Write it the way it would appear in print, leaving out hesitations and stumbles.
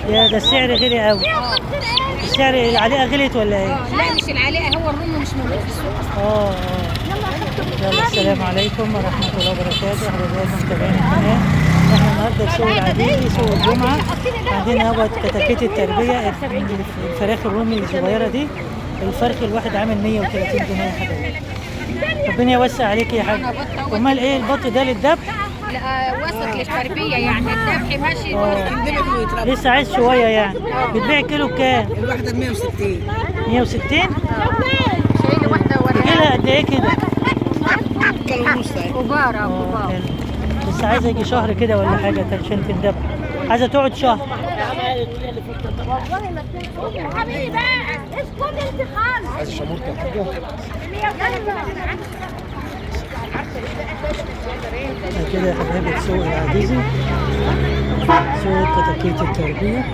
يا ده السعر غالي قوي. السعر العليقه غليت ولا ايه؟ لا مش العليقه، هو الرم مش موجود في السوق اصلا. يلا السلام عليكم ورحمه الله وبركاته، حبايبي متابعين القناه. احنا النهارده في سوق العديدي، سوق الجمعه. عندنا اهوت كتاكيت التربيه، الفراخ الرومي الصغيره دي. الفرخ الواحد عامل 130 جنيه يا حبايبي. ربنا يوسع عليك يا حاج. امال ايه البط ده للذبح؟ لا وسط للتربيه، يعني الذبح ماشي. لسه عايز شويه يعني. بتبيع كيلو بكام؟ الواحدة ب 160. 160؟ شايله واحده ولا كيلو قد ايه كده؟ كيلو ونص. كبار كبار. حلو. بس عايزه يجي شهر كده ولا حاجه عشان تندبح. عايزه تقعد شهر. حبيبي بقى اسكت انت خالص. عايز شمورتك. كده يا حبايبي سوق العديدي، سوق كتاكيت التربيه.